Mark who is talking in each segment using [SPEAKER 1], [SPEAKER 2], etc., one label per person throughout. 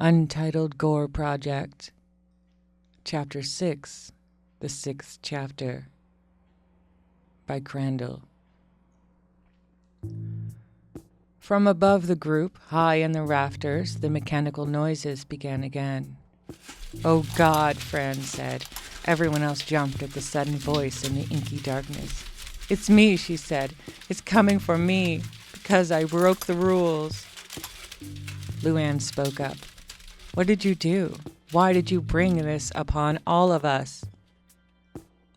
[SPEAKER 1] Untitled Gore Project, Chapter 6, The Sixth Chapter, by Crandall. From above the group, high in the rafters, the mechanical noises began again. "Oh God," Fran said. Everyone else jumped at the sudden voice in the inky darkness. "It's me," she said. "It's coming for me, because I broke the rules." Luann spoke up. "What did you do? Why did you bring this upon all of us?"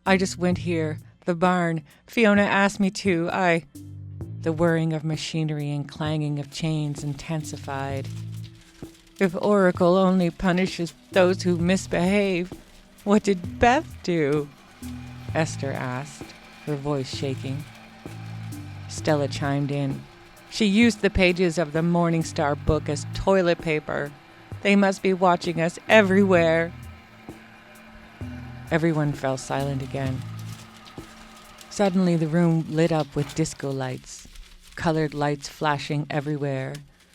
[SPEAKER 1] "I just went here. The barn. Fiona asked me to. The whirring of machinery and clanging of chains intensified. "If Oracle only punishes those who misbehave, what did Beth do?" Esther asked, her voice shaking. Stella chimed in. "She used the pages of the Morning Star book as toilet paper. They must be watching us everywhere." Everyone fell silent again. Suddenly the room lit up with disco lights, colored lights flashing everywhere,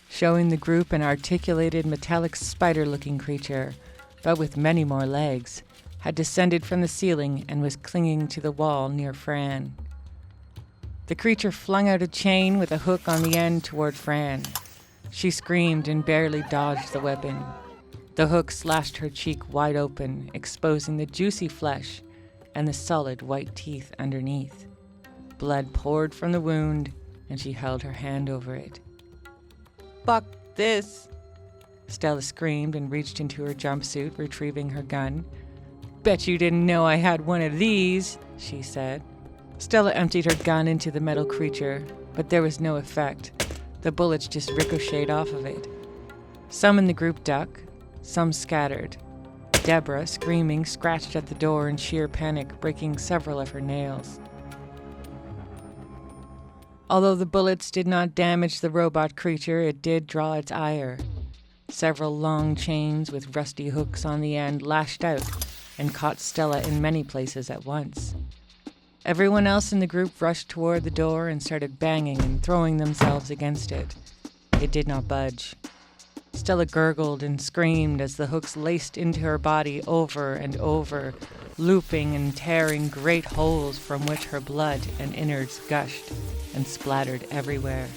[SPEAKER 1] showing the group an articulated metallic spider-looking creature, but with many more legs, had descended from the ceiling and was clinging to the wall near Fran. The creature flung out a chain with a hook on the end toward Fran. She screamed and barely dodged the weapon. The hook slashed her cheek wide open, exposing the juicy flesh and the solid white teeth underneath. Blood poured from the wound, and she held her hand over it. "Fuck this!" Stella screamed and reached into her jumpsuit, retrieving her gun. "Bet you didn't know I had one of these," she said. Stella emptied her gun into the metal creature, but there was no effect. The bullets just ricocheted off of it. Some in the group ducked, some scattered. Deborah, screaming, scratched at the door in sheer panic, breaking several of her nails. Although the bullets did not damage the robot creature, it did draw its ire. Several long chains with rusty hooks on the end lashed out and caught Stella in many places at once. Everyone else in the group rushed toward the door and started banging and throwing themselves against it. It did not budge. Stella gurgled and screamed as the hooks laced into her body over and over, looping and tearing great holes from which her blood and innards gushed and splattered everywhere.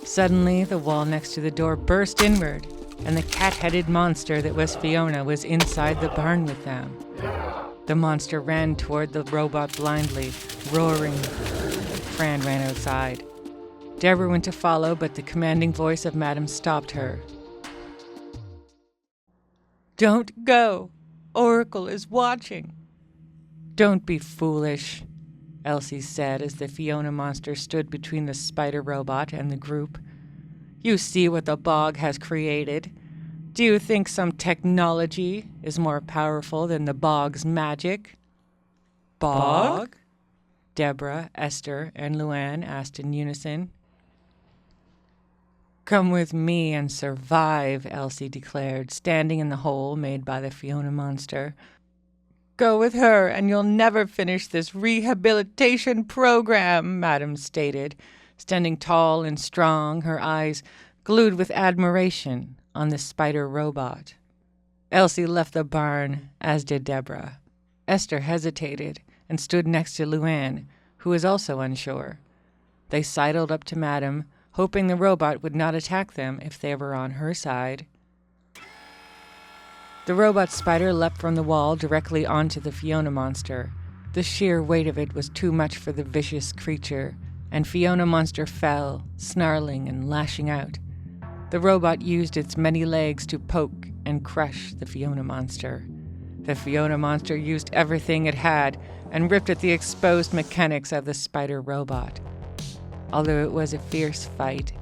[SPEAKER 1] Suddenly, the wall next to the door burst inward, and the cat-headed monster that was Fiona was inside the barn with them. The monster ran toward the robot blindly, roaring. Fran ran outside. Deborah went to follow, but the commanding voice of Madame stopped her. "Don't go. Oracle is watching." "Don't be foolish," Elsie said as the Fiona monster stood between the spider robot and the group. "You see what the bog has created. Do you think some technology is more powerful than the bog's magic?" "Bog?" Deborah, Esther, and Luann asked in unison. "Come with me and survive," Elsie declared, standing in the hole made by the Fiona monster. "Go with her and you'll never finish this rehabilitation program," Madame stated, standing tall and strong, her eyes glued with admiration on the spider robot. Elsie left the barn, as did Deborah. Esther hesitated and stood next to Luann, who was also unsure. They sidled up to Madame, hoping the robot would not attack them if they were on her side. The robot spider leapt from the wall directly onto the Fiona monster. The sheer weight of it was too much for the vicious creature, and Fiona monster fell, snarling and lashing out. The robot used its many legs to poke and crush the Fiona monster. The Fiona monster used everything it had and ripped at the exposed mechanics of the spider robot. Although it was a fierce fight,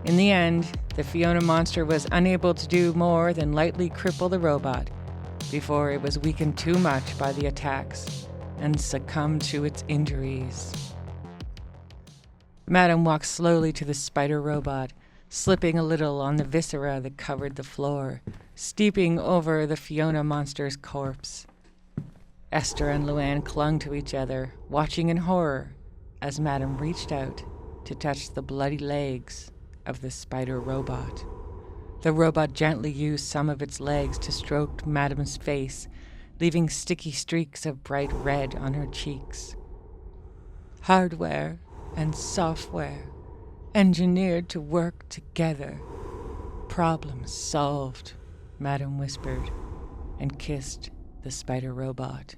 [SPEAKER 1] in the end, the Fiona monster was unable to do more than lightly cripple the robot before it was weakened too much by the attacks and succumbed to its injuries. Madame walked slowly to the spider robot, slipping a little on the viscera that covered the floor, steeping over the Fiona monster's corpse. Esther and Luann clung to each other, watching in horror as Madame reached out to touch the bloody legs of the spider robot. The robot gently used some of its legs to stroke Madame's face, leaving sticky streaks of bright red on her cheeks. Hardware and software, engineered to work together. Problem solved, Madame whispered, and kissed the spider robot.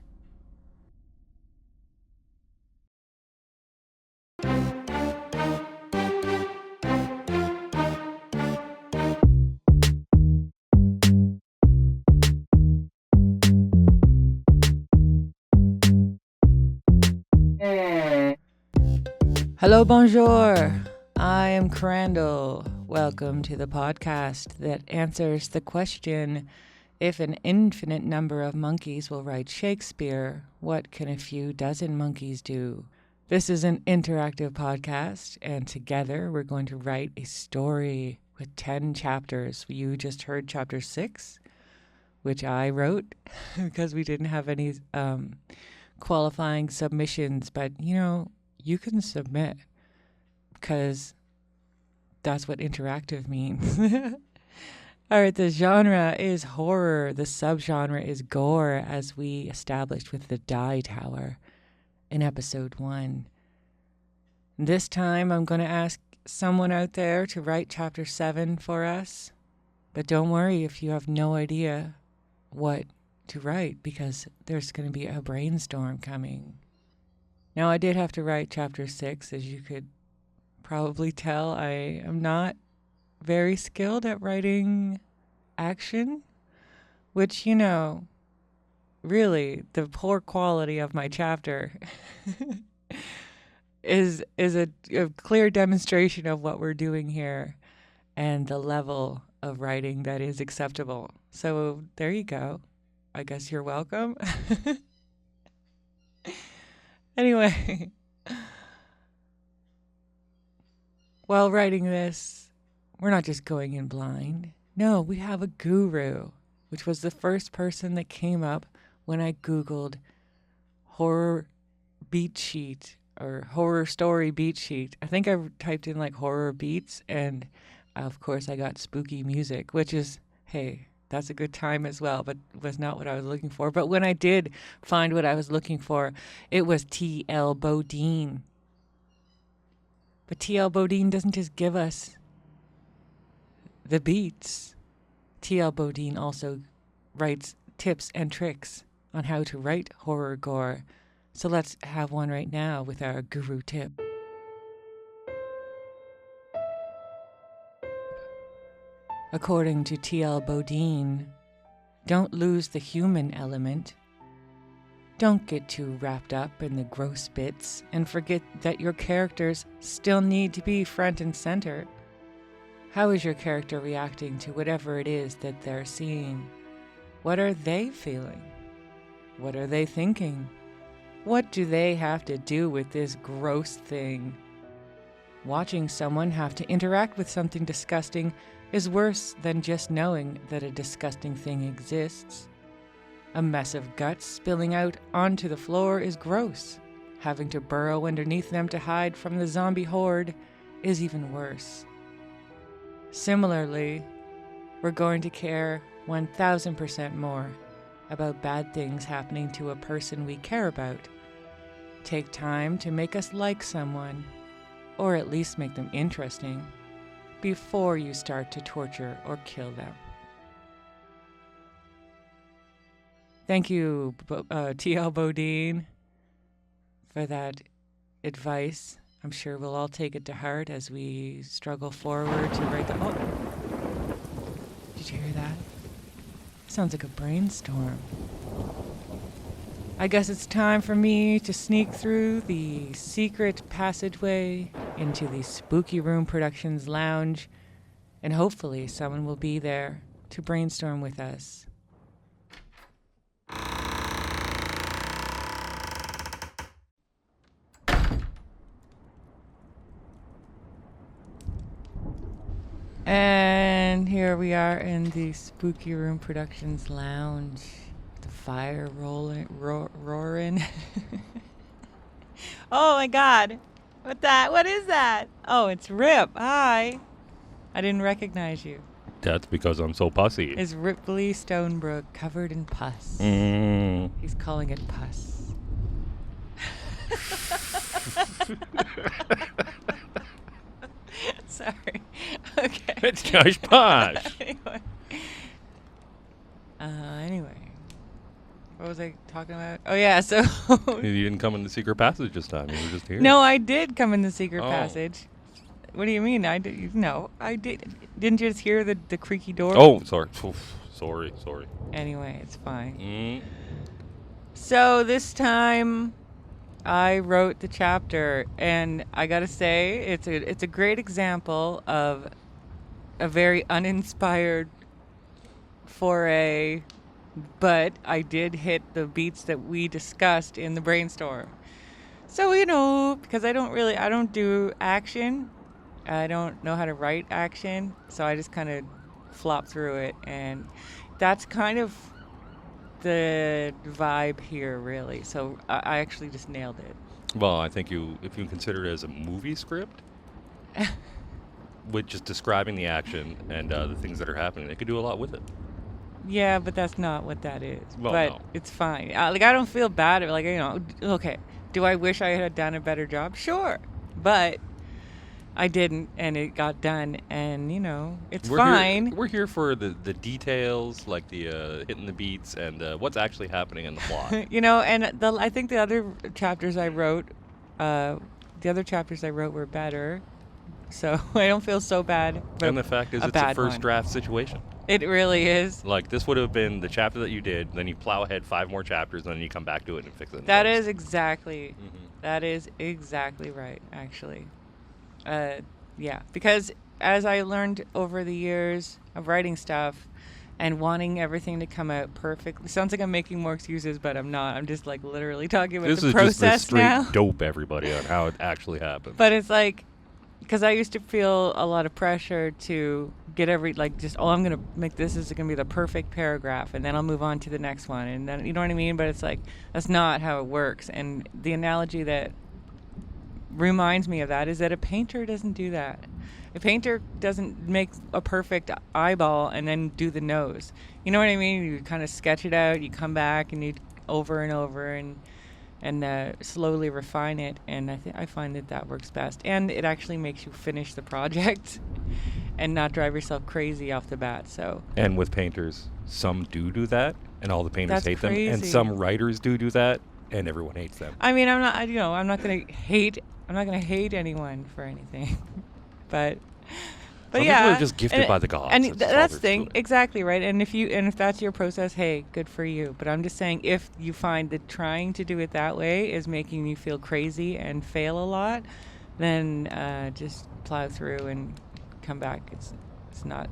[SPEAKER 1] Hello, bonjour. I am Crandall. Welcome to the podcast that answers the question, if an infinite number of monkeys will write Shakespeare, what can a few dozen monkeys do? This is an interactive podcast, and together we're going to write a story with 10 chapters. You just heard chapter 6, which I wrote because we didn't have any qualifying submissions, but you can submit because that's what interactive means. All right, the genre is horror. The subgenre is gore, as we established with the Die Tower in episode 1. This time I'm going to ask someone out there to write chapter 7 for us. But don't worry if you have no idea what to write, because there's going to be a brainstorm coming. Now, I did have to write chapter 6, as you could probably tell. I am not very skilled at writing action, which, really, the poor quality of my chapter is a clear demonstration of what we're doing here and the level of writing that is acceptable. So there you go. I guess you're welcome. Anyway, while writing this, we're not just going in blind. No, we have a guru, which was the first person that came up when I Googled horror beat sheet or horror story beat sheet. I think I typed in like horror beats, and of course I got spooky music, which is, hey, that's a good time as well, but was not what I was looking for. But when I did find what I was looking for, it was T.L. Bodine. But T.L. Bodine doesn't just give us the beats. T.L. Bodine also writes tips and tricks on how to write horror gore. So let's have one right now with our guru tip. According to T.L. Bodine, don't lose the human element. Don't get too wrapped up in the gross bits and forget that your characters still need to be front and center. How is your character reacting to whatever it is that they're seeing? What are they feeling? What are they thinking? What do they have to do with this gross thing? Watching someone have to interact with something disgusting is worse than just knowing that a disgusting thing exists. A mess of guts spilling out onto the floor is gross. Having to burrow underneath them to hide from the zombie horde is even worse. Similarly, we're going to care 1,000% more about bad things happening to a person we care about. Take time to make us like someone, or at least make them interesting, before you start to torture or kill them. Thank you, T.L. Bodine, for that advice. I'm sure we'll all take it to heart as we struggle forward to write the... Oh! Did you hear that? Sounds like a brainstorm. I guess it's time for me to sneak through the secret passageway into the Spooky Room Productions lounge, and hopefully someone will be there to brainstorm with us. And here we are in the Spooky Room Productions lounge. The fire roaring. Oh my God. What is that? Oh, it's Rip. Hi. I didn't recognize you.
[SPEAKER 2] That's because I'm so pussy.
[SPEAKER 1] Is Ripley Stonebrook covered in pus? He's calling it pus. Sorry. Okay.
[SPEAKER 2] It's Josh Posh.
[SPEAKER 1] Anyway. What was I talking about? Oh, yeah, so...
[SPEAKER 2] You didn't come in the secret passage this time. You were just here.
[SPEAKER 1] No, I did come in the secret passage. What do you mean? I did. No, I did. Didn't you just hear the creaky door?
[SPEAKER 2] Oh, sorry. Sorry.
[SPEAKER 1] Anyway, it's fine. So this time, I wrote the chapter, and I gotta say, it's a great example of a very uninspired foray, but I did hit the beats that we discussed in the brainstorm. So, because I don't do action. I don't know how to write action, so I just kind of flop through it, and that's kind of the vibe here, really. So I actually just nailed it.
[SPEAKER 2] Well, I think if you consider it as a movie script, with just describing the action and the things that are happening, they could do a lot with it.
[SPEAKER 1] Yeah, but that's not what that is.
[SPEAKER 2] Well,
[SPEAKER 1] but
[SPEAKER 2] no.
[SPEAKER 1] It's fine. I don't feel bad. Okay, do I wish I had done a better job? Sure, but I didn't, and it got done, and it's fine.
[SPEAKER 2] We're here for the details, like the hitting the beats, and what's actually happening in the plot.
[SPEAKER 1] And I think the other chapters I wrote, were better, so I don't feel so bad.
[SPEAKER 2] And the fact is, it's a first draft situation.
[SPEAKER 1] It really is.
[SPEAKER 2] Like, this would have been the chapter that you did, then you plow ahead 5 more chapters, and then you come back to it and fix it.
[SPEAKER 1] That is exactly right, actually. Yeah, because as I learned over the years of writing stuff and wanting everything to come out perfectly, sounds like I'm making more excuses, but I'm not. I'm just like literally talking about the process now.
[SPEAKER 2] This is just the straight dope, everybody, on how it actually happened.
[SPEAKER 1] But it's like, because I used to feel a lot of pressure to get I'm going to make this is going to be the perfect paragraph, and then I'll move on to the next one, and then, you know what I mean? But it's like, that's not how it works. And the analogy that reminds me of that is that a painter doesn't do that. A painter doesn't make a perfect eyeball and then do the nose. You know what I mean? You kind of sketch it out, you come back, and you over and over and slowly refine it. And I find that works best. And it actually makes you finish the project and not drive yourself crazy off the bat. So. And
[SPEAKER 2] with painters, some do that, and all the painters hate
[SPEAKER 1] crazy.
[SPEAKER 2] them. And some writers do that, and everyone hates them.
[SPEAKER 1] I mean, I'm not going to hate anyone for anything. But
[SPEAKER 2] some
[SPEAKER 1] yeah,
[SPEAKER 2] people are just gifted by the gods.
[SPEAKER 1] And that's the thing, exactly right. And if that's your process, hey, good for you. But I'm just saying, if you find that trying to do it that way is making you feel crazy and fail a lot, then just plow through and come back. It's not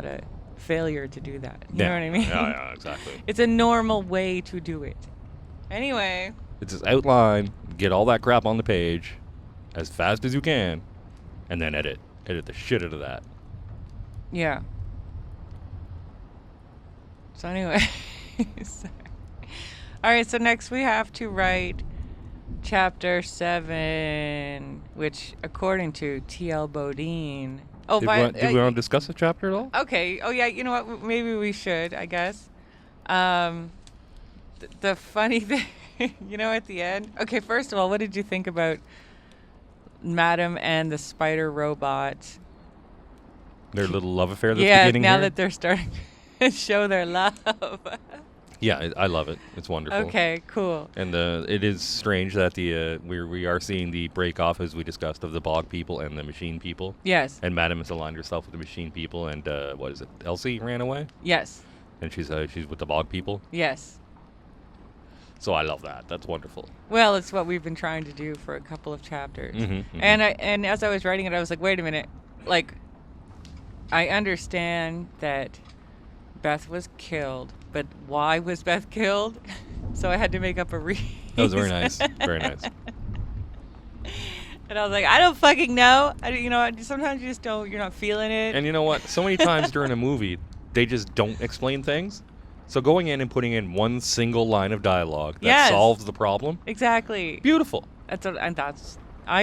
[SPEAKER 1] a failure to do that. You know what I mean?
[SPEAKER 2] Yeah, exactly.
[SPEAKER 1] It's a normal way to do it. Anyway,
[SPEAKER 2] it's just outline, get all that crap on the page as fast as you can, and then edit the shit out of that.
[SPEAKER 1] Yeah. So anyway, all right. So next we have to write chapter 7, which, according to T.L. Bodine. Oh,
[SPEAKER 2] did we want to discuss the chapter at all?
[SPEAKER 1] Okay. Oh yeah. You know what? Maybe we should. I guess. The funny thing, at the end. Okay. First of all, what did you think about Madam and the spider robot?
[SPEAKER 2] Their little love affair that's beginning
[SPEAKER 1] now
[SPEAKER 2] here?
[SPEAKER 1] That they're starting to show their love.
[SPEAKER 2] Yeah, I love it. It's wonderful.
[SPEAKER 1] Okay, cool. And
[SPEAKER 2] it is strange that we are seeing the break off, as we discussed, of the bog people and the machine people.
[SPEAKER 1] Yes.
[SPEAKER 2] And Madam has aligned herself with the machine people, and what is it? Elsie ran away.
[SPEAKER 1] Yes.
[SPEAKER 2] And she's with the bog people.
[SPEAKER 1] Yes.
[SPEAKER 2] So I love that. That's wonderful.
[SPEAKER 1] Well, it's what we've been trying to do for a couple of chapters.
[SPEAKER 2] Mm-hmm, mm-hmm.
[SPEAKER 1] And as I was writing it, I was like, wait a minute. Like, I understand that Beth was killed, but why was Beth killed? So I had to make up a reason.
[SPEAKER 2] That was very nice. Very nice.
[SPEAKER 1] And I was like, I don't fucking know. Sometimes you just don't. You're not feeling it.
[SPEAKER 2] And you know what? So many times during a movie, they just don't explain things. So going in and putting in one single line of dialogue that solves the problem.
[SPEAKER 1] Exactly.
[SPEAKER 2] Beautiful.
[SPEAKER 1] I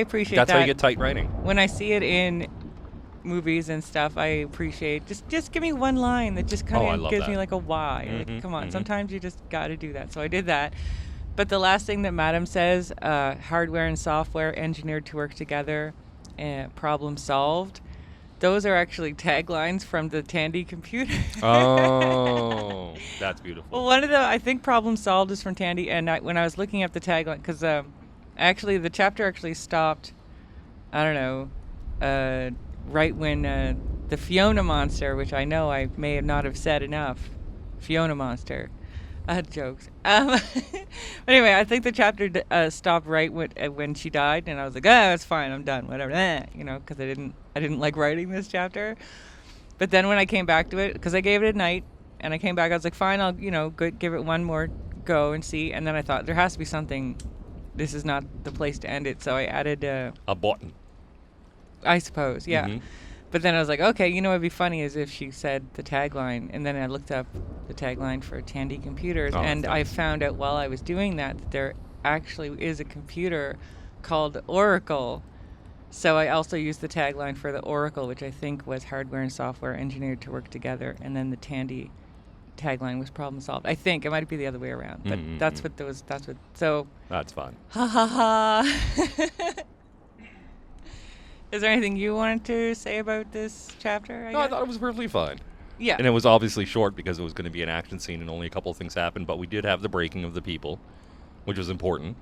[SPEAKER 1] appreciate that.
[SPEAKER 2] That's how you get tight writing.
[SPEAKER 1] When I see it in movies and stuff, I appreciate just give me one line that just kind of gives me like a why. Like, come on, sometimes you just got to do that. So I did that. But the last thing that Madam says, hardware and software engineered to work together, problem solved. Those are actually taglines from the Tandy computer.
[SPEAKER 2] Oh, that's beautiful.
[SPEAKER 1] Well, one of the, I think problem solved is from Tandy. And when I was looking up the tagline, because actually the chapter actually stopped, I don't know, right when the Fiona monster, which I know I may not have said enough, Fiona monster. I had jokes. But anyway, I think the chapter stopped right when she died, and I was like, it's fine, I'm done, whatever, because I didn't like writing this chapter. But then when I came back to it, because I gave it a night, and I came back, I was like, fine, I'll give it one more go and see. And then I thought there has to be something. This is not the place to end it, so I added a
[SPEAKER 2] button.
[SPEAKER 1] I suppose, yeah. Mm-hmm. But then I was like, okay, what'd be funny is if she said the tagline, and then I looked up the tagline for Tandy computers, and I found out while I was doing that there actually is a computer called Oracle. So I also used the tagline for the Oracle, which I think was hardware and software engineered to work together, and then the Tandy tagline was problem solved. I think it might be the other way around, but that's fun. Ha ha ha. Is there anything you wanted to say about this chapter?
[SPEAKER 2] I thought it was perfectly fine.
[SPEAKER 1] Yeah.
[SPEAKER 2] And it was obviously short because it was going to be an action scene and only a couple of things happened, but we did have the breaking of the people, which was important.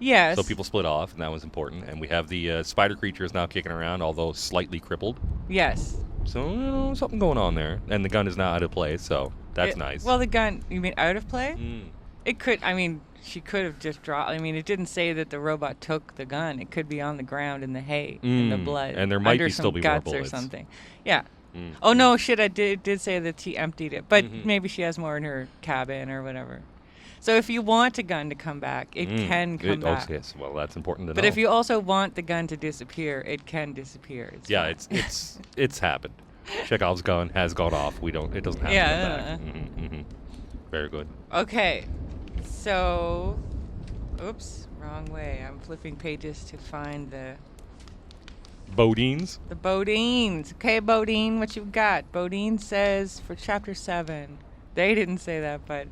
[SPEAKER 1] Yes.
[SPEAKER 2] So people split off, and that was important. And we have the spider creatures now kicking around, although slightly crippled.
[SPEAKER 1] Yes.
[SPEAKER 2] So, something going on there. And the gun is now out of play, so that's nice.
[SPEAKER 1] Well, the gun, you mean out of play? It could, she could have just dropped. It didn't say that the robot took the gun. It could be on the ground in the hay, in the blood.
[SPEAKER 2] And there might
[SPEAKER 1] under
[SPEAKER 2] still be
[SPEAKER 1] more
[SPEAKER 2] guts
[SPEAKER 1] bullets or something. Yeah. Oh, no, shit, I did say that he emptied it. But maybe she has more in her cabin or whatever. So if you want a gun to come back, it can come back.
[SPEAKER 2] Oh, yes, well, that's important to know.
[SPEAKER 1] But if you also want the gun to disappear, it can disappear.
[SPEAKER 2] It's happened. Chekhov's gun has gone off. It doesn't have to come back. Very good. Okay.
[SPEAKER 1] So, oops, wrong way. I'm flipping pages to find the
[SPEAKER 2] Bodines.
[SPEAKER 1] The Bodines. Okay, Bodine, what you got? Bodine says for chapter 7. They didn't say that, but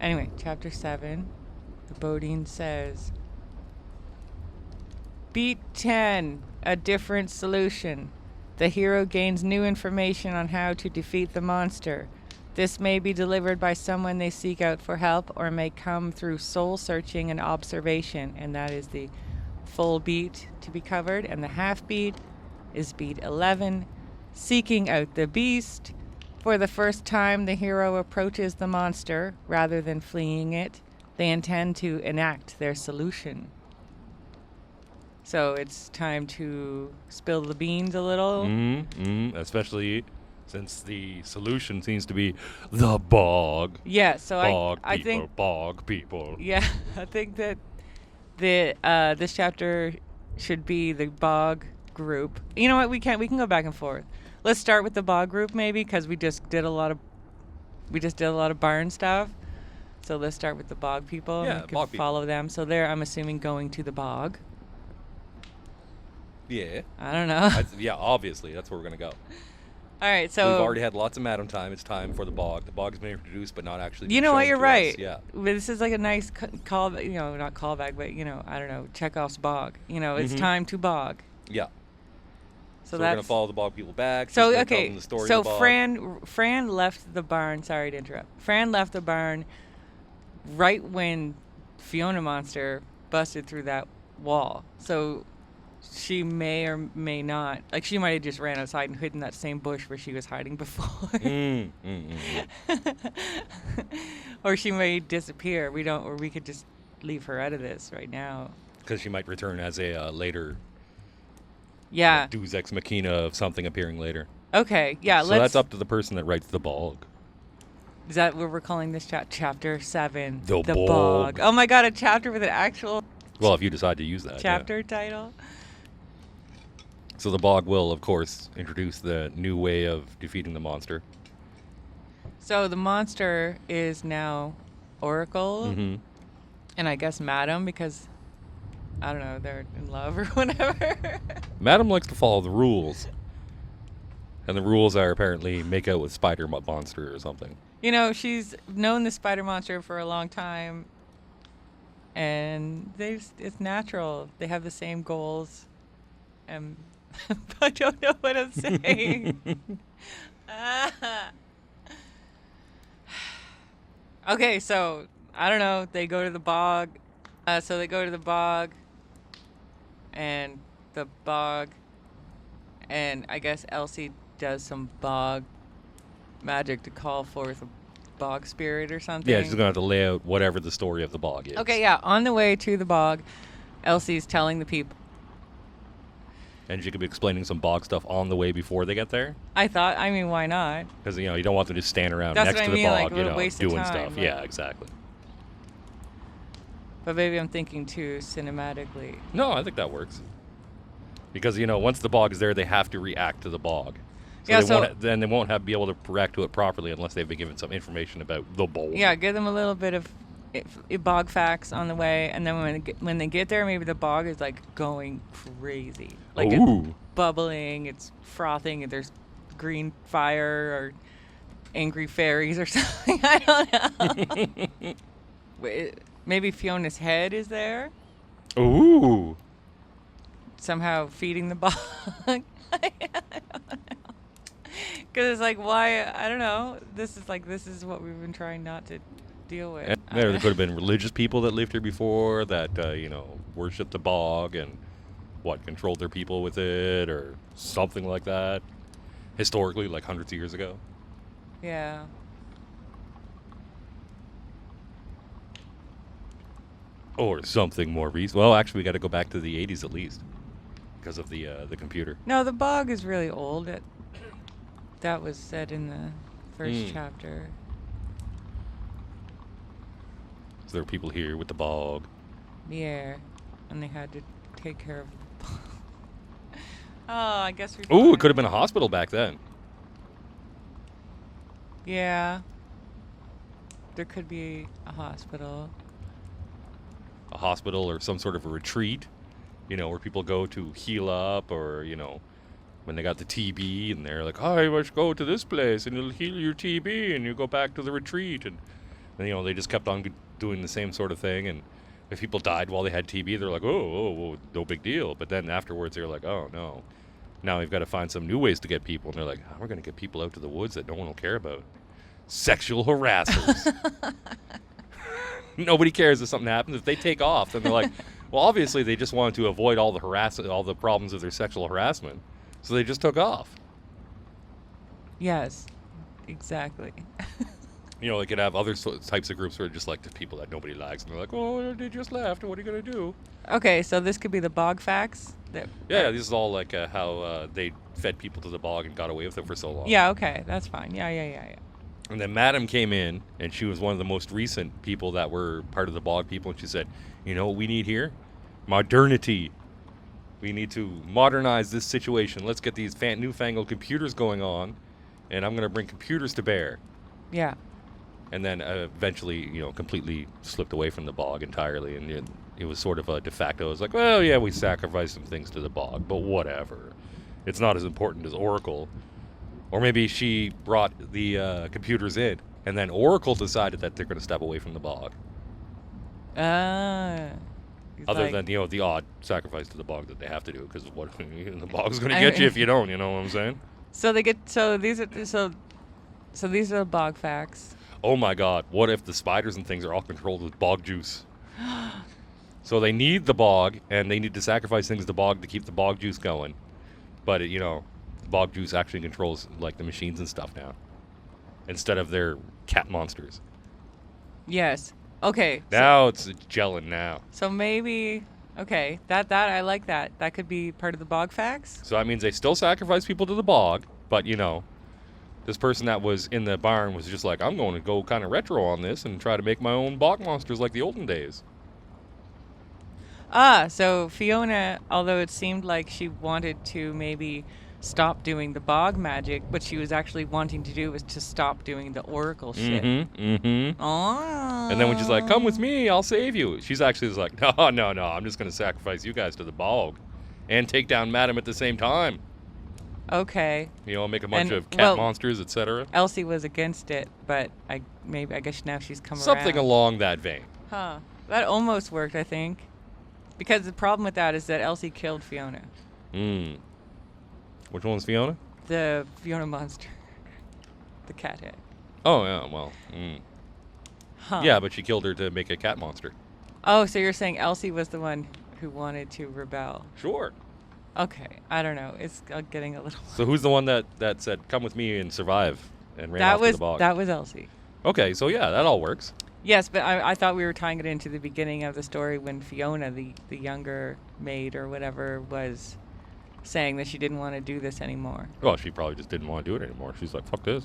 [SPEAKER 1] anyway, chapter 7. The Bodine says, Beat 10, a different solution. The hero gains new information on how to defeat the monster. This may be delivered by someone they seek out for help or may come through soul searching and observation, and that is the full beat to be covered, and the half beat is beat 11, seeking out the beast. For the first time the hero approaches the monster rather than fleeing it. They intend to enact their solution. So it's time to spill the beans a little.
[SPEAKER 2] Especially since the solution seems to be the bog.
[SPEAKER 1] Yeah, so
[SPEAKER 2] I think bog people.
[SPEAKER 1] Yeah, I think that this chapter should be the bog group. You know what? We can go back and forth. Let's start with the bog group maybe, because we just did a lot of barn stuff. So let's start with the bog people.
[SPEAKER 2] Yeah,
[SPEAKER 1] and we can follow them. So they're, I'm assuming, going to the bog.
[SPEAKER 2] Yeah.
[SPEAKER 1] I don't know.
[SPEAKER 2] Obviously that's where we're gonna go.
[SPEAKER 1] All right, so
[SPEAKER 2] we've already had lots of Madam time. It's time for the bog. The bog's been introduced, but not actually.
[SPEAKER 1] You know what? You're right.
[SPEAKER 2] Us. Yeah.
[SPEAKER 1] This is like a nice call. Not callback, but I don't know. Chekhov's bog. It's time to bog.
[SPEAKER 2] Yeah.
[SPEAKER 1] So
[SPEAKER 2] we're gonna follow the bog people back.
[SPEAKER 1] So okay. So Fran left the barn. Sorry to interrupt. Fran left the barn right when Fiona monster busted through that wall. So she may or may not, she might have just ran outside and hid in that same bush where she was hiding before. Or she may disappear. Or we could just leave her out of this right now.
[SPEAKER 2] Because she might return as a later.
[SPEAKER 1] Yeah.
[SPEAKER 2] Deus Ex Machina of something appearing later.
[SPEAKER 1] Okay, yeah.
[SPEAKER 2] So that's up to the person that writes the bog.
[SPEAKER 1] Is that what we're calling this chapter 7?
[SPEAKER 2] The bog.
[SPEAKER 1] Oh my God, a chapter with an actual.
[SPEAKER 2] Well, if you decide to use that.
[SPEAKER 1] Chapter title.
[SPEAKER 2] So the bog will, of course, introduce the new way of defeating the monster.
[SPEAKER 1] So the monster is now Oracle, and I guess Madam, because I don't know, they're in love or whatever.
[SPEAKER 2] Madam likes to follow the rules. And the rules are apparently make out with spider monster or something.
[SPEAKER 1] You know, she's known the spider monster for a long time. And it's natural. They have the same goals. And I don't know what I'm saying. Okay, so I don't know. They go to the bog. So they go to the bog. And the bog. And I guess Elsie does some bog magic to call forth a bog spirit or something.
[SPEAKER 2] Yeah, she's going to have to lay out whatever the story of the bog is.
[SPEAKER 1] Okay, yeah. On the way to the bog, Elsie's telling the people.
[SPEAKER 2] And she could be explaining some bog stuff on the way before they get there.
[SPEAKER 1] I mean, why not?
[SPEAKER 2] Because, you don't want them to just stand around
[SPEAKER 1] That's
[SPEAKER 2] next to
[SPEAKER 1] what I
[SPEAKER 2] the
[SPEAKER 1] mean,
[SPEAKER 2] bog,
[SPEAKER 1] like, a waste of
[SPEAKER 2] doing
[SPEAKER 1] time,
[SPEAKER 2] stuff.
[SPEAKER 1] like-
[SPEAKER 2] Yeah, exactly.
[SPEAKER 1] But maybe I'm thinking too cinematically.
[SPEAKER 2] No, I think that works. Because, once the bog is there, they have to react to the bog.
[SPEAKER 1] Yeah,
[SPEAKER 2] Then they won't be able to react to it properly unless they've been given some information about the bowl.
[SPEAKER 1] Yeah, give them a little bit of bog facts on the way, and then when they get there, maybe the bog is like going crazy, like it's bubbling, it's frothing, and there's green fire or angry fairies or something. I don't know. Maybe Fiona's head is there.
[SPEAKER 2] Ooh.
[SPEAKER 1] Somehow feeding the bog. I don't know. Because it's like, why? I don't know. This is what we've been trying not to deal with.
[SPEAKER 2] And there could have been religious people that lived here before that, worshipped the bog and controlled their people with it or something like that. Historically, like hundreds of years ago.
[SPEAKER 1] Yeah.
[SPEAKER 2] Or something more recent. Well, actually, we got to go back to the 80s at least because of the computer.
[SPEAKER 1] No, the bog is really old. That was said in the first chapter.
[SPEAKER 2] So there were people here with the bog.
[SPEAKER 1] Yeah, and they had to take care of the bog. Oh, I guess we.
[SPEAKER 2] Ooh, it could have been a hospital back then.
[SPEAKER 1] Yeah. There could be a hospital.
[SPEAKER 2] A hospital or some sort of a retreat, where people go to heal up or, when they got the TB and they're like, oh, you must go to this place and it'll heal your TB and you go back to the retreat. And they just kept on doing the same sort of thing. And if people died while they had TB, they're like, oh, no big deal. But then afterwards, they're like, oh, no. Now we've got to find some new ways to get people. And they're like, oh, we're going to get people out to the woods that no one will care about. Sexual harassers. Nobody cares if something happens. If they take off, then they're like, well, obviously they just wanted to avoid all the problems of their sexual harassment. So they just took off.
[SPEAKER 1] Yes, exactly.
[SPEAKER 2] They could have other types of groups where just like the people that nobody likes. And they're like, oh, they just left. What are you going to do?
[SPEAKER 1] Okay, so this could be the bog facts.
[SPEAKER 2] Yeah, this is all like how they fed people to the bog and got away with it for so long.
[SPEAKER 1] Yeah, okay, that's fine. Yeah.
[SPEAKER 2] And then Madam came in, and she was one of the most recent people that were part of the bog people, and she said, you know what we need here? Modernity. We need to modernize this situation. Let's get these newfangled computers going on, and I'm going to bring computers to bear.
[SPEAKER 1] Yeah.
[SPEAKER 2] And then eventually, completely slipped away from the bog entirely, and it was sort of a de facto. It was like, well, yeah, we sacrificed some things to the bog, but whatever. It's not as important as Oracle. Or maybe she brought the computers in, and then Oracle decided that they're going to step away from the bog. Other than, the odd sacrifice to the bog that they have to do, because what the bog's going to get you if you don't, you know what I'm saying?
[SPEAKER 1] So these are the bog facts.
[SPEAKER 2] Oh my God, what if the spiders and things are all controlled with bog juice? So they need the bog, and they need to sacrifice things to the bog to keep the bog juice going. But, bog juice actually controls like the machines and stuff now, instead of their cat monsters.
[SPEAKER 1] Yes. Okay.
[SPEAKER 2] Now it's gelling now.
[SPEAKER 1] So maybe that I like that. That could be part of the bog facts.
[SPEAKER 2] So that means they still sacrifice people to the bog, but this person that was in the barn was just like, I'm going to go kind of retro on this and try to make my own bog monsters like the olden days.
[SPEAKER 1] So Fiona, although it seemed like she wanted to maybe stop doing the bog magic, what she was actually wanting to do was to stop doing the oracle shit. Oh.
[SPEAKER 2] And then when she's like, come with me, I'll save you. She's actually just like, no, I'm just going to sacrifice you guys to the bog and take down Madam at the same time.
[SPEAKER 1] Okay.
[SPEAKER 2] Make a bunch of cat monsters, etc.
[SPEAKER 1] Elsie was against it, but I guess now she's come around.
[SPEAKER 2] Something along that vein.
[SPEAKER 1] Huh. That almost worked, I think. Because the problem with that is that Elsie killed Fiona.
[SPEAKER 2] Which one's Fiona?
[SPEAKER 1] The Fiona monster. The cat head.
[SPEAKER 2] Oh, yeah, well.
[SPEAKER 1] Huh.
[SPEAKER 2] Yeah, but she killed her to make a cat monster.
[SPEAKER 1] Oh, so you're saying Elsie was the one who wanted to rebel?
[SPEAKER 2] Sure.
[SPEAKER 1] Okay, I don't know. It's getting a little...
[SPEAKER 2] So who's the one that said, come with me and survive, and ran off to the bog?
[SPEAKER 1] That was Elsie.
[SPEAKER 2] Okay, so yeah, that all works.
[SPEAKER 1] Yes, but I thought we were tying it into the beginning of the story when Fiona, the younger maid or whatever, was saying that she didn't want to do this anymore.
[SPEAKER 2] Well, she probably just didn't want to do it anymore. She's like, fuck this.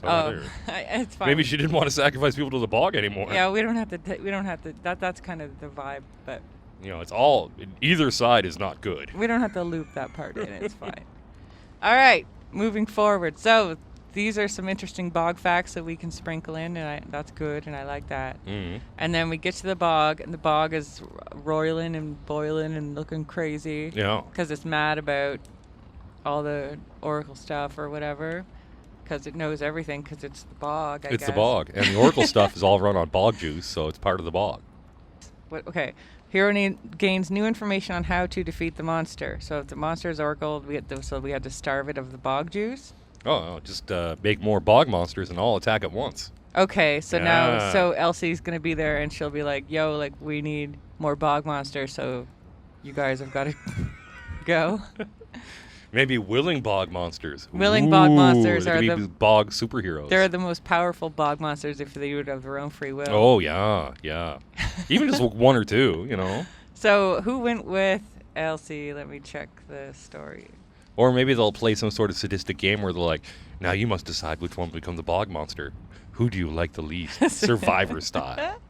[SPEAKER 1] It's fine.
[SPEAKER 2] Maybe she didn't want to sacrifice people to the bog anymore.
[SPEAKER 1] Yeah, we don't have to. That's kind of the vibe, but...
[SPEAKER 2] It's all... Either side is not good.
[SPEAKER 1] We don't have to loop that part in. It's fine. All right, moving forward. So these are some interesting bog facts that we can sprinkle in, and that's good, and I like that.
[SPEAKER 2] Mm-hmm.
[SPEAKER 1] And then we get to the bog, and the bog is roiling and boiling and looking crazy.
[SPEAKER 2] Yeah.
[SPEAKER 1] Because it's mad about all the oracle stuff or whatever. Because it knows everything, because it's the bog, I guess.
[SPEAKER 2] It's the bog, and the oracle stuff is all run on bog juice, so it's part of the bog.
[SPEAKER 1] Okay. Hero gains new information on how to defeat the monster. So if the monster is oracle, we had to starve it of the bog juice.
[SPEAKER 2] Oh, just make more bog monsters and all attack at once.
[SPEAKER 1] Okay, so now Elsie's going to be there and she'll be like, yo, like, we need more bog monsters, so you guys have got to go.
[SPEAKER 2] Maybe willing bog monsters.
[SPEAKER 1] Willing bog monsters are
[SPEAKER 2] the bog superheroes.
[SPEAKER 1] They're the most powerful bog monsters if they would have their own free will.
[SPEAKER 2] Oh, yeah. Even just one or two,
[SPEAKER 1] So who went with Elsie? Let me check the story.
[SPEAKER 2] Or maybe they'll play some sort of sadistic game where they're like, now you must decide which one will become the bog monster. Who do you like the least? Survivor style.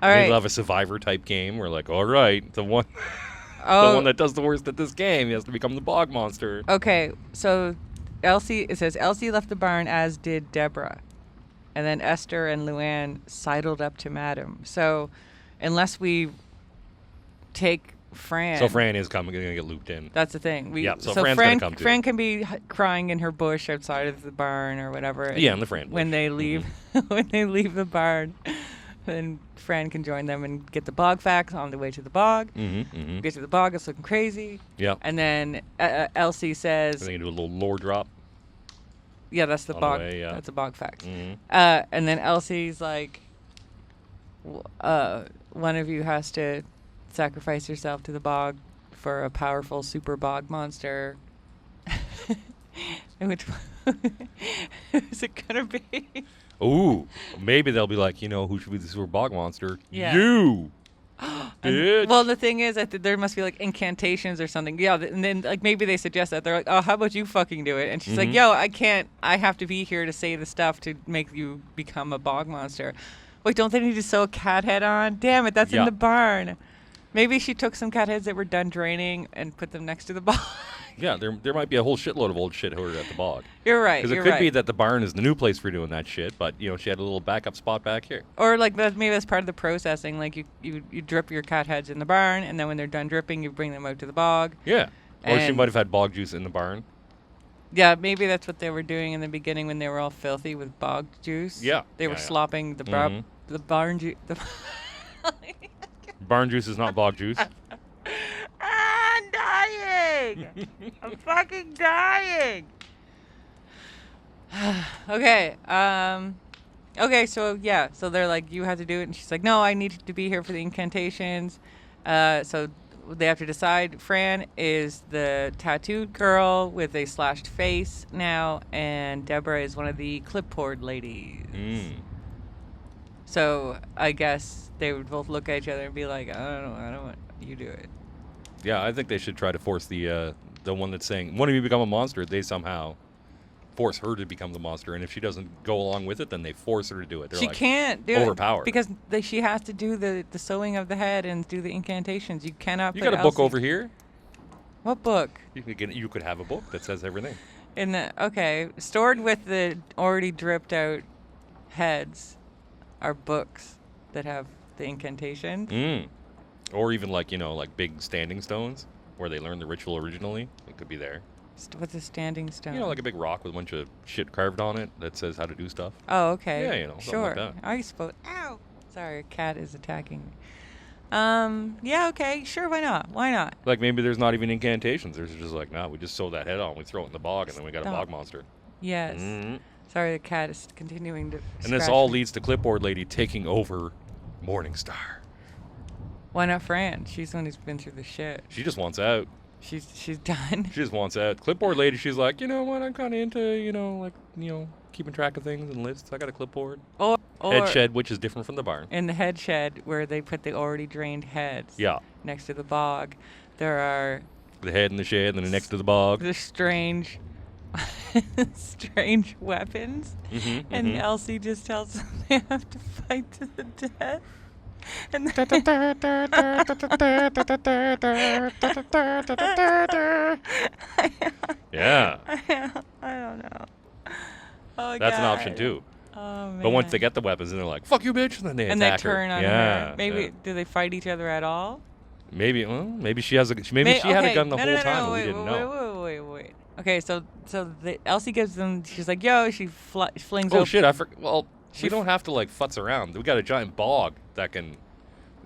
[SPEAKER 1] All right.
[SPEAKER 2] They'll have a Survivor type game where like, all right, the one that does the worst at this game has to become the bog monster.
[SPEAKER 1] Okay, so it says Elsie left the barn, as did Deborah. And then Esther and Luann sidled up to Madam. So unless we take Fran...
[SPEAKER 2] So Fran is going to get looped in.
[SPEAKER 1] That's the thing.
[SPEAKER 2] So Fran's going to come too.
[SPEAKER 1] Fran can be crying in her bush outside of the barn or whatever.
[SPEAKER 2] Yeah, in the Fran bush.
[SPEAKER 1] When they leave, when they leave the barn, then Fran can join them and get the bog facts on the way to the bog. Get to the bog, it's looking crazy.
[SPEAKER 2] Yeah.
[SPEAKER 1] And then Elsie says...
[SPEAKER 2] Are they going to do a little lore drop?
[SPEAKER 1] Yeah, that's the bog. That's a bog fact. And then Elsie's like, one of you has to sacrifice yourself to the bog for a powerful super bog monster. And which who's it gonna be?
[SPEAKER 2] Ooh, maybe they'll be like, who should be the super bog monster?
[SPEAKER 1] Yeah.
[SPEAKER 2] You. Bitch.
[SPEAKER 1] Well, the thing is, there must be like incantations or something. Yeah, and then like maybe they suggest that they're like, oh, how about you fucking do it? And she's like, yo, I can't. I have to be here to say the stuff to make you become a bog monster. Wait, don't they need to sew a cat head on? Damn it, that's in the barn. Maybe she took some cat heads that were done draining and put them next to the bog.
[SPEAKER 2] Yeah, there might be a whole shitload of old shit hoarded at the bog.
[SPEAKER 1] You're right.
[SPEAKER 2] Because it could be that the barn is the new place for doing that shit, but she had a little backup spot back here.
[SPEAKER 1] Or like maybe that's part of the processing. Like you drip your cat heads in the barn, and then when they're done dripping, you bring them out to the bog.
[SPEAKER 2] Yeah. Or she might have had bog juice in the barn.
[SPEAKER 1] Yeah, maybe that's what they were doing in the beginning when they were all filthy with bog juice.
[SPEAKER 2] Yeah.
[SPEAKER 1] They were slopping the barn juice.
[SPEAKER 2] Barn juice is not bog juice.
[SPEAKER 1] I'm dying. I'm fucking dying. Okay. Okay. So they're like, you have to do it, and she's like, no, I need to be here for the incantations. So they have to decide. Fran is the tattooed girl with a slashed face now, and Deborah is one of the clipboard ladies. So I guess they would both look at each other and be like, I don't want you to do it.
[SPEAKER 2] Yeah, I think they should try to force the one that's saying, when do you become a monster? They somehow force her to become the monster, and if she doesn't go along with it, then they force her to do it. They're
[SPEAKER 1] She
[SPEAKER 2] like,
[SPEAKER 1] can't do
[SPEAKER 2] overpowered.
[SPEAKER 1] it because she has to do the sewing of the head and do the incantations. You cannot.
[SPEAKER 2] You
[SPEAKER 1] put
[SPEAKER 2] got a book
[SPEAKER 1] Elsie.
[SPEAKER 2] over here?
[SPEAKER 1] What book?
[SPEAKER 2] You could have a book that says everything.
[SPEAKER 1] Stored with the already dripped out heads are books that have the incantations.
[SPEAKER 2] Or even like big standing stones where they learned the ritual originally. It could be there.
[SPEAKER 1] What's a standing stone?
[SPEAKER 2] Like a big rock with a bunch of shit carved on it that says how to do stuff.
[SPEAKER 1] Oh, okay.
[SPEAKER 2] Yeah, something
[SPEAKER 1] sure.
[SPEAKER 2] like that.
[SPEAKER 1] I suppose. Ow! Sorry, a cat is attacking me. Yeah, okay, sure, why not? Why not?
[SPEAKER 2] Like maybe there's not even incantations. There's just like, we just sew that head on, we throw it in the bog, and then we got a bog monster.
[SPEAKER 1] Yes.
[SPEAKER 2] Mm-hmm.
[SPEAKER 1] Sorry, the cat is continuing to.
[SPEAKER 2] And this all leads to Clipboard Lady taking over Morningstar.
[SPEAKER 1] Why not Fran? She's the one who's been through the shit.
[SPEAKER 2] She just wants out.
[SPEAKER 1] She's done.
[SPEAKER 2] She just wants out. Clipboard Lady, she's like, you know what? I'm kind of into, keeping track of things and lists. I got a clipboard.
[SPEAKER 1] Or
[SPEAKER 2] head shed, which is different from the barn.
[SPEAKER 1] In the head shed, where they put the already drained heads.
[SPEAKER 2] Yeah.
[SPEAKER 1] Next to the bog, there are.
[SPEAKER 2] The head in the shed, and then next to the bog.
[SPEAKER 1] The strange weapons. And Elsie just tells them they have to fight to the death. And
[SPEAKER 2] yeah.
[SPEAKER 1] I don't know. Oh,
[SPEAKER 2] that's
[SPEAKER 1] God.
[SPEAKER 2] an option too.
[SPEAKER 1] Oh, man.
[SPEAKER 2] But once they get the weapons, and they're like, "Fuck you, bitch!" and then they attack her.
[SPEAKER 1] Turn on her. Maybe do they fight each other at all?
[SPEAKER 2] Maybe. Well, maybe she has a. Maybe she had a gun the whole time, but we didn't know.
[SPEAKER 1] Wait. Okay, so Elsie gives them. She's like, "Yo!" She flings.
[SPEAKER 2] Oh shit! I forgot. Well, we don't have to futz around. We got a giant bog that can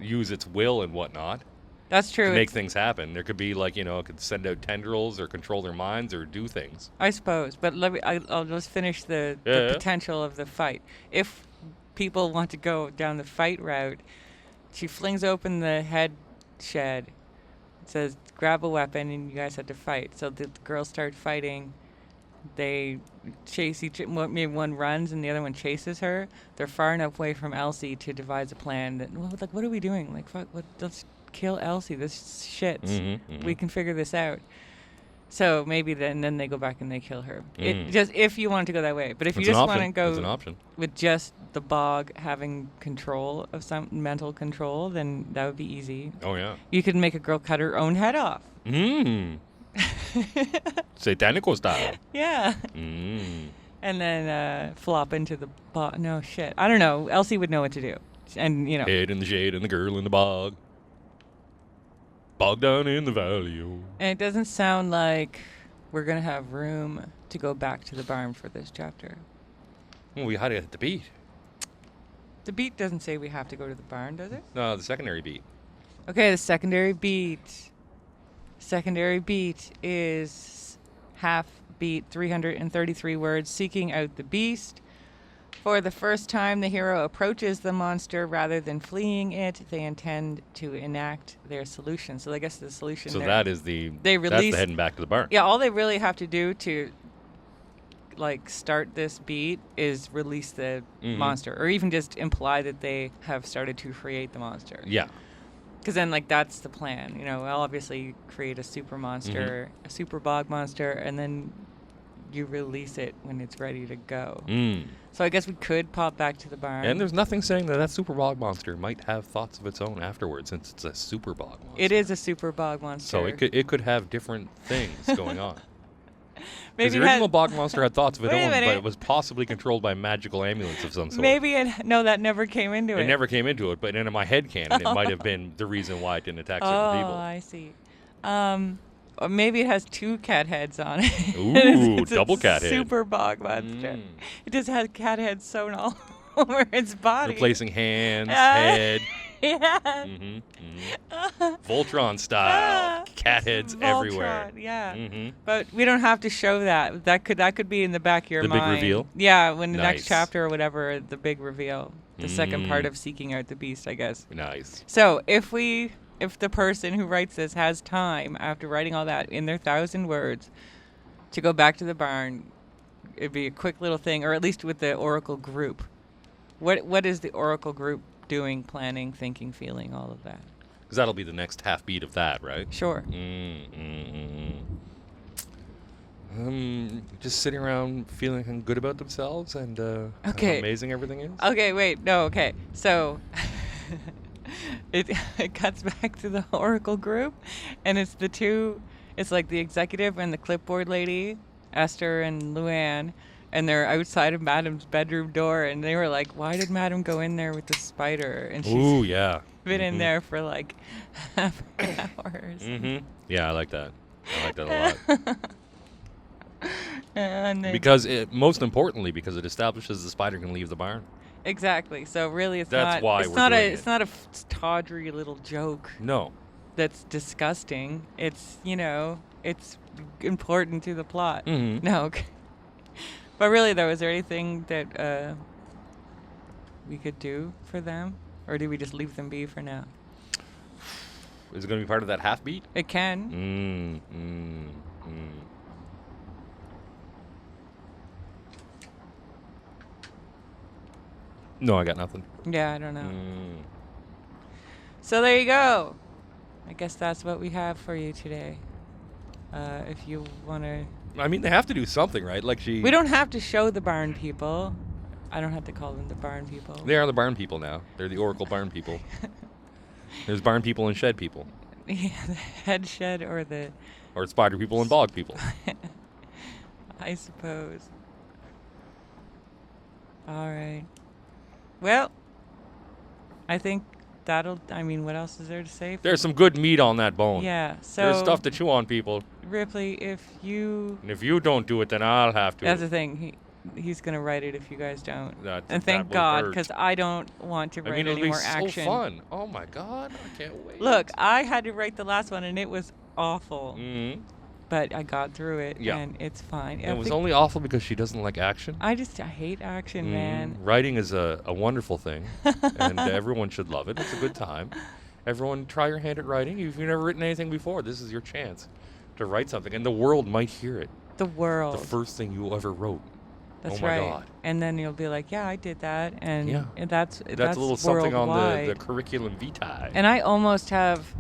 [SPEAKER 2] use its will and whatnot.
[SPEAKER 1] That's true.
[SPEAKER 2] To make things happen. There could be it could send out tendrils or control their minds or do things.
[SPEAKER 1] I suppose, but I'll just finish the potential of the fight. If people want to go down the fight route, she flings open the head shed. It says, "Grab a weapon," and you guys have to fight. So the girls start fighting. They chase maybe one runs and the other one chases her. They're far enough away from Elsie to devise a plan that, what are we doing? Fuck, let's kill Elsie. This shit. We can figure this out. So maybe then they go back and they kill her. It just if you want to go that way. But if you just want to go with just the bog having control of some mental control, then that would be easy.
[SPEAKER 2] Oh yeah.
[SPEAKER 1] You could make a girl cut her own head off.
[SPEAKER 2] Satanico style.
[SPEAKER 1] Yeah. And then flop into the bog. No shit. I don't know. Elsie would know what to do. And
[SPEAKER 2] head in the shade and the girl in the bog. Bog down in the valley.
[SPEAKER 1] And it doesn't sound like we're gonna have room to go back to the barn for this chapter.
[SPEAKER 2] Well, we had to hit the beat.
[SPEAKER 1] The beat doesn't say we have to go to the barn, does it?
[SPEAKER 2] No, the secondary beat.
[SPEAKER 1] Okay, the secondary beat. Secondary beat is half beat, 333 words, seeking out the beast. For the first time, the hero approaches the monster rather than fleeing it. They intend to enact their solution. So I guess the solution.
[SPEAKER 2] So that is that's the heading back to the barn.
[SPEAKER 1] Yeah, all they really have to do to start this beat is release the monster, or even just imply that they have started to create the monster.
[SPEAKER 2] Yeah.
[SPEAKER 1] Because then, that's the plan. We'll obviously create a super monster, a super bog monster, and then you release it when it's ready to go. So I guess we could pop back to the barn.
[SPEAKER 2] And there's nothing saying that super bog monster might have thoughts of its own afterwards, since it's a super bog monster.
[SPEAKER 1] It is a super bog monster.
[SPEAKER 2] So it could have different things going on.
[SPEAKER 1] Maybe
[SPEAKER 2] the original bog monster had thoughts of its own, but it was possibly controlled by magical amulets of some sort.
[SPEAKER 1] That never came into it.
[SPEAKER 2] It never came into it, but in my head canon, it might have been the reason why it didn't attack certain people.
[SPEAKER 1] Oh, I see. Or maybe it has two cat heads on it.
[SPEAKER 2] Ooh,
[SPEAKER 1] it's
[SPEAKER 2] double cat head.
[SPEAKER 1] Super bog monster. It just has cat heads sewn all over its body.
[SPEAKER 2] Replacing hands, head.
[SPEAKER 1] Yeah.
[SPEAKER 2] Voltron style. Cat heads
[SPEAKER 1] Voltron,
[SPEAKER 2] everywhere.
[SPEAKER 1] Yeah. But we don't have to show that. That could be in the back of your mind.
[SPEAKER 2] The big reveal?
[SPEAKER 1] Yeah, when the next chapter or whatever, the big reveal. The second part of seeking out the beast, I guess.
[SPEAKER 2] Nice.
[SPEAKER 1] So if the person who writes this has time after writing all that in their 1,000 words to go back to the barn, it'd be a quick little thing, or at least with the Oracle group. What is the Oracle group doing, planning, thinking, feeling, all of that?
[SPEAKER 2] Because that'll be the next half beat of that, right?
[SPEAKER 1] Sure.
[SPEAKER 2] just sitting around feeling good about themselves and how
[SPEAKER 1] Okay.
[SPEAKER 2] amazing everything is.
[SPEAKER 1] Okay, wait, no, okay. So it cuts back to the Oracle group, and it's the two. It's like the executive and the clipboard lady, Esther and Luann, and they're outside of Madam's bedroom door, and they were like, "Why did Madam go in there with the spider?" And she's
[SPEAKER 2] Ooh, yeah.
[SPEAKER 1] been in there for like half hours.
[SPEAKER 2] Yeah, I like that. I like that a lot.
[SPEAKER 1] And they,
[SPEAKER 2] Because most importantly, because it establishes the spider can leave the barn.
[SPEAKER 1] exactly. So really, it's
[SPEAKER 2] That's
[SPEAKER 1] not.
[SPEAKER 2] why
[SPEAKER 1] it's
[SPEAKER 2] we're
[SPEAKER 1] not
[SPEAKER 2] doing
[SPEAKER 1] a.
[SPEAKER 2] it.
[SPEAKER 1] It's not a tawdry little joke.
[SPEAKER 2] No.
[SPEAKER 1] That's disgusting. It's, it's important to the plot.
[SPEAKER 2] Mm-hmm.
[SPEAKER 1] No. Okay. But really, though, is there anything that we could do for them? Or do we just leave them be for now?
[SPEAKER 2] Is it going to be part of that half beat?
[SPEAKER 1] It can.
[SPEAKER 2] No, I got nothing.
[SPEAKER 1] Yeah, I don't know. So there you go. I guess that's what we have for you today. If you want to...
[SPEAKER 2] I mean, they have to do something, right? Like
[SPEAKER 1] We don't have to show the barn people. I don't have to call them the barn people.
[SPEAKER 2] They are the barn people now. They're the Oracle barn people. There's barn people and shed people.
[SPEAKER 1] Yeah, the head shed or the...
[SPEAKER 2] Or spider people and bog people.
[SPEAKER 1] I suppose. All right. Well, I think what else is there to say?
[SPEAKER 2] There's some good meat on that bone.
[SPEAKER 1] Yeah, so...
[SPEAKER 2] There's stuff to chew on, people.
[SPEAKER 1] Ripley, if you...
[SPEAKER 2] And if you don't do it, then I'll have to.
[SPEAKER 1] That's the thing. He's going to write it if you guys don't.
[SPEAKER 2] That
[SPEAKER 1] Thank
[SPEAKER 2] will
[SPEAKER 1] God,
[SPEAKER 2] hurt.
[SPEAKER 1] because I don't want to write
[SPEAKER 2] it'll
[SPEAKER 1] any more
[SPEAKER 2] be
[SPEAKER 1] action.
[SPEAKER 2] so fun. Oh, my God. I can't wait.
[SPEAKER 1] Look, I had to write the last one, and it was awful.
[SPEAKER 2] Mm-hmm.
[SPEAKER 1] But I got through it,
[SPEAKER 2] Yeah.
[SPEAKER 1] and it's fine.
[SPEAKER 2] It was only awful because she doesn't like action.
[SPEAKER 1] I hate action, man.
[SPEAKER 2] Writing is a wonderful thing, and everyone should love it. It's a good time. Everyone, try your hand at writing. If you've never written anything before, this is your chance to write something, and the world might hear it.
[SPEAKER 1] The world.
[SPEAKER 2] The first thing you ever wrote.
[SPEAKER 1] That's
[SPEAKER 2] oh my
[SPEAKER 1] right.
[SPEAKER 2] God.
[SPEAKER 1] And then you'll be like, yeah, I did that, and
[SPEAKER 2] Yeah.
[SPEAKER 1] that's
[SPEAKER 2] a little something
[SPEAKER 1] worldwide.
[SPEAKER 2] on the curriculum vitae.
[SPEAKER 1] And I almost have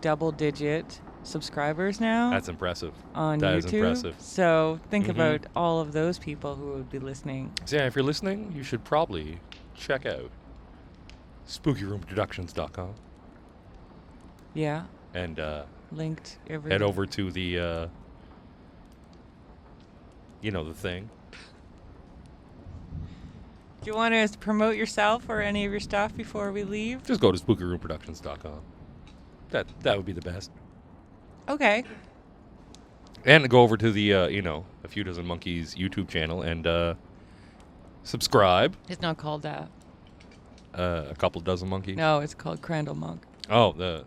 [SPEAKER 1] double-digit subscribers now.
[SPEAKER 2] That's impressive.
[SPEAKER 1] On
[SPEAKER 2] That
[SPEAKER 1] YouTube.
[SPEAKER 2] is impressive.
[SPEAKER 1] So think about all of those people who would be listening.
[SPEAKER 2] So yeah, if you're listening, you should probably check out spookyroomproductions.com
[SPEAKER 1] Yeah.
[SPEAKER 2] and
[SPEAKER 1] Linked everywhere.
[SPEAKER 2] head over to the the thing.
[SPEAKER 1] Do you want to promote yourself or any of your stuff before we leave?
[SPEAKER 2] Just go to spookyroomproductions.com. That would be the best.
[SPEAKER 1] Okay.
[SPEAKER 2] And go over to the A Few Dozen Monkeys YouTube channel and subscribe.
[SPEAKER 1] It's not called that.
[SPEAKER 2] A couple dozen monkeys.
[SPEAKER 1] No, it's called Crandall Monk.
[SPEAKER 2] Oh, the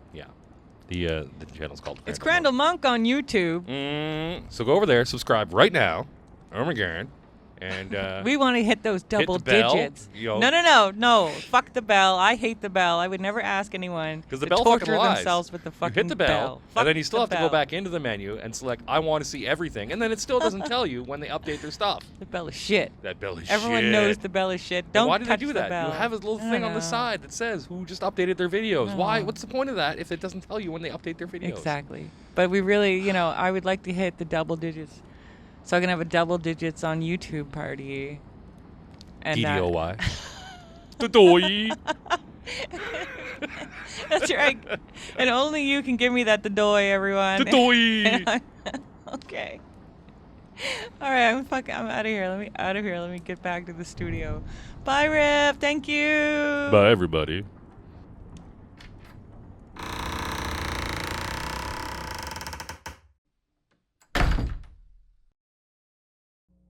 [SPEAKER 2] channel's called.
[SPEAKER 1] It's Crandall Monk on YouTube.
[SPEAKER 2] So go over there, subscribe right now. Oh my God. And
[SPEAKER 1] We want to hit those double
[SPEAKER 2] the bell,
[SPEAKER 1] digits.
[SPEAKER 2] yo.
[SPEAKER 1] No. Fuck the bell. I hate the bell. I would never ask anyone
[SPEAKER 2] Because the
[SPEAKER 1] to
[SPEAKER 2] bell
[SPEAKER 1] torture
[SPEAKER 2] fucking lies.
[SPEAKER 1] themselves with the fucking
[SPEAKER 2] You hit the bell,
[SPEAKER 1] Fuck
[SPEAKER 2] and then you still
[SPEAKER 1] the
[SPEAKER 2] have to
[SPEAKER 1] bell.
[SPEAKER 2] go back into the menu and select I want to see everything, and then it still doesn't tell you when they update their stuff.
[SPEAKER 1] The bell is shit.
[SPEAKER 2] That bell is
[SPEAKER 1] Everyone
[SPEAKER 2] shit.
[SPEAKER 1] knows the bell is shit.
[SPEAKER 2] Then
[SPEAKER 1] Don't
[SPEAKER 2] why did
[SPEAKER 1] touch
[SPEAKER 2] they do
[SPEAKER 1] the
[SPEAKER 2] that?
[SPEAKER 1] bell.
[SPEAKER 2] You have a little
[SPEAKER 1] I
[SPEAKER 2] thing on the
[SPEAKER 1] know.
[SPEAKER 2] side that says who just updated their videos.
[SPEAKER 1] I
[SPEAKER 2] Why?
[SPEAKER 1] know.
[SPEAKER 2] What's the point of that if it doesn't tell you when they update their videos?
[SPEAKER 1] Exactly. But we really, I would like to hit the double digits. So I can have a double digits on YouTube party. And
[SPEAKER 2] DDOY. Dodoy.
[SPEAKER 1] That's right. And only you can give me that Dodoy, everyone.
[SPEAKER 2] Dodoy.
[SPEAKER 1] Okay. All right, I'm out of here. Let me get back to the studio. Bye, Rip. Thank you.
[SPEAKER 2] Bye, everybody.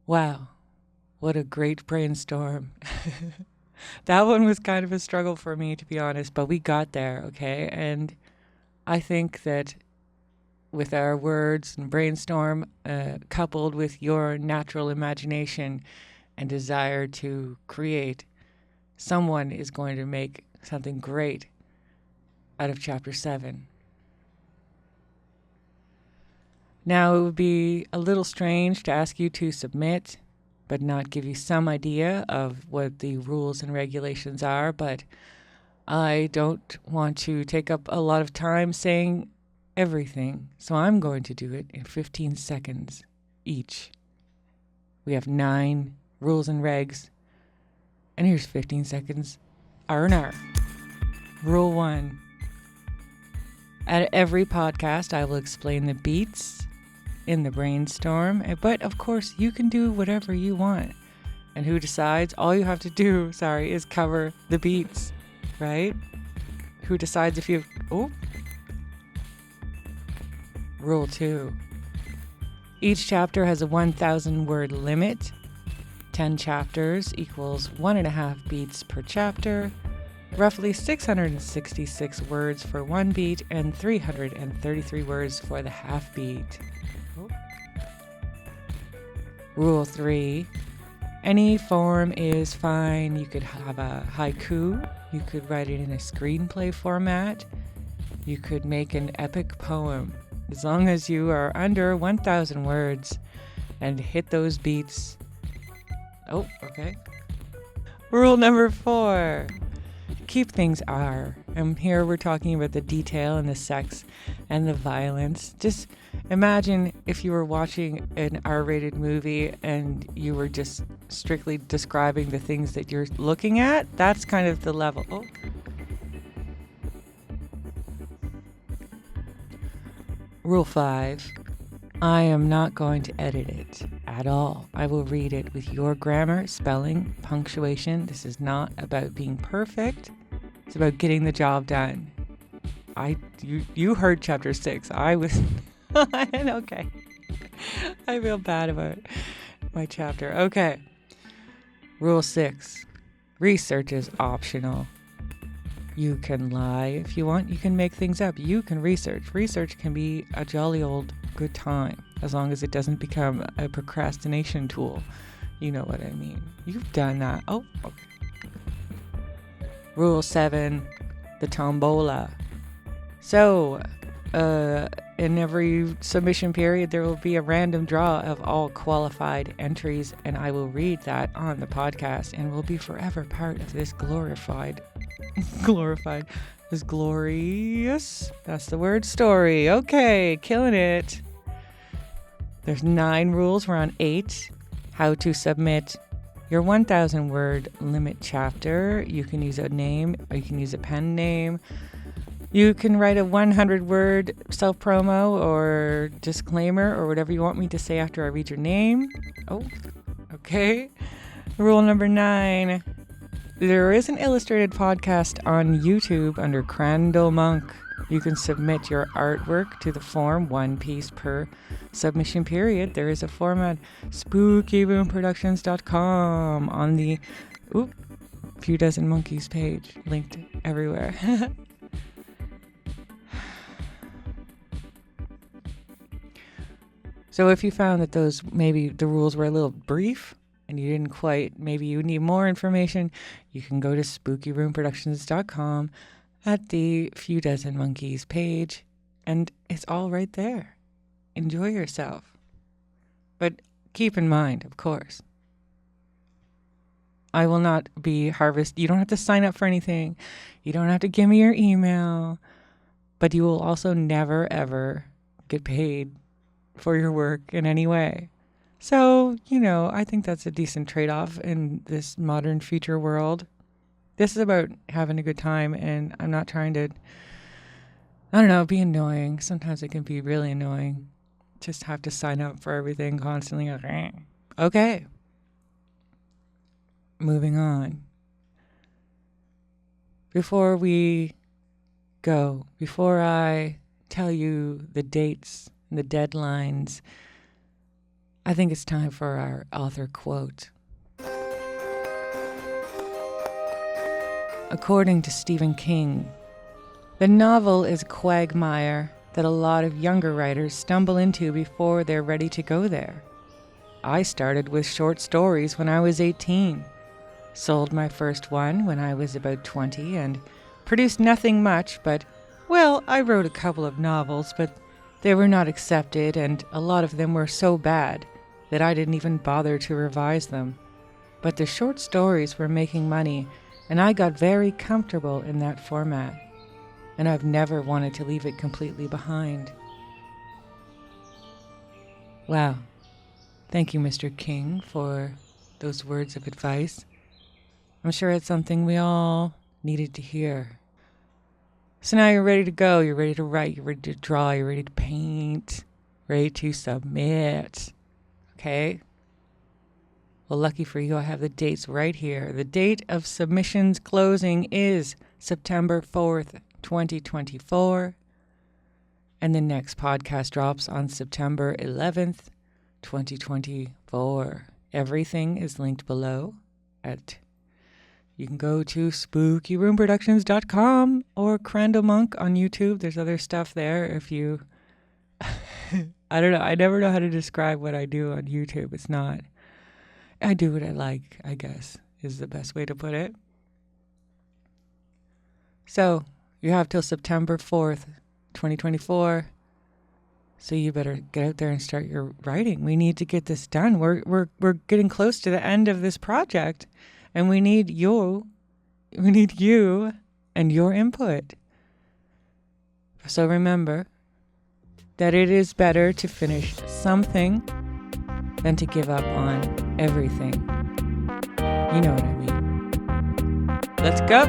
[SPEAKER 1] Wow. What a great brainstorm. That one was kind of a struggle for me, to be honest, but we got there, okay? And I think that with our words and brainstorm, coupled with your natural imagination and desire to create, someone is going to make something great out of Chapter 7. Now, it would be a little strange to ask you to submit, but not give you some idea of what the rules and regulations are, but I don't want to take up a lot of time saying everything. So I'm going to do it in 15 seconds each. We have 9 rules and regs. And here's 15 seconds R&R. Rule 1. At every podcast, I will explain the beats in the brainstorm. But of course, you can do whatever you want. And who decides? All you have to do, is cover the beats, right? Who decides if you... Oh. Rule 2. Each chapter has a 1,000 word limit. 10 chapters equals 1.5 beats per chapter, roughly 666 words for one beat, and 333 words for the half beat. Oh. Rule 3. Any form is fine. You could have a haiku. You could write it in a screenplay format. You could make an epic poem. As long as you are under 1,000 words and hit those beats. Oh, okay. Rule number 4. Keep things R. And here we're talking about the detail and the sex and the violence. Just imagine if you were watching an R-rated movie and you were just strictly describing the things that you're looking at. That's kind of the level. Oh. Rule 5. I am not going to edit it at all. I will read it with your grammar, spelling, punctuation. This is not about being perfect. It's about getting the job done. You heard chapter 6. I was okay. I feel bad about my chapter. Okay. Rule 6. Research is optional. You can lie if you want. You can make things up. You can research. Research can be a jolly old good time as long as it doesn't become a procrastination tool. You know what I mean. You've done that. Oh, okay. Rule 7. The tombola. So, in every submission period, there will be a random draw of all qualified entries, and I will read that on the podcast and will be forever part of this this glorious, that's the word, story. Okay, killing it. There's 9 rules. We're on 8. How to submit your 1,000 word limit chapter. You can use a name, or you can use a pen name. You can write a 100-word self-promo or disclaimer or whatever you want me to say after I read your name. Oh, okay. Rule number 9. There is an illustrated podcast on YouTube under Crandall Monk. You can submit your artwork to the form, 1 piece per submission period. There is a form at spookyroomproductions.com on the Few Dozen Monkeys page, linked everywhere. So if you found that those, maybe the rules were a little brief and you didn't quite, maybe you need more information, you can go to spookyroomproductions.com at the Few Dozen Monkeys page, and it's all right there. Enjoy yourself. But keep in mind, of course, I will not be you don't have to sign up for anything. You don't have to give me your email, but you will also never, ever get paid for your work in any way. So, I think that's a decent trade-off in this modern future world. This is about having a good time, and I'm not trying to, be annoying. Sometimes it can be really annoying. Just have to sign up for everything constantly. Okay. Moving on. Before we go, before I tell you the dates and the deadlines, I think it's time for our author quote. According to Stephen King, the novel is a quagmire that a lot of younger writers stumble into before they're ready to go there. I started with short stories when I was 18, sold my first one when I was about 20, and produced nothing much, but, I wrote a couple of novels, but they were not accepted, and a lot of them were so bad that I didn't even bother to revise them. But the short stories were making money, and I got very comfortable in that format. and I've never wanted to leave it completely behind. Wow. Thank you, Mr. King, for those words of advice. I'm sure it's something we all needed to hear. So now you're ready to go. You're ready to write. You're ready to draw. You're ready to paint. Ready to submit. Okay? Well, lucky for you, I have the dates right here. The date of submissions closing is September 4th, 2024. And the next podcast drops on September 11th, 2024. Everything is linked below you can go to spookyroomproductions.com or Crandall Monk on YouTube. There's other stuff there if you... I don't know. I never know how to describe what I do on YouTube. It's not... I do what I like, I guess, is the best way to put it. So, you have till September 4th, 2024. So you better get out there and start your writing. We need to get this done. We're getting close to the end of this project, and we need you and your input. So remember that it is better to finish something than to give up on everything. You know what I mean. Let's go.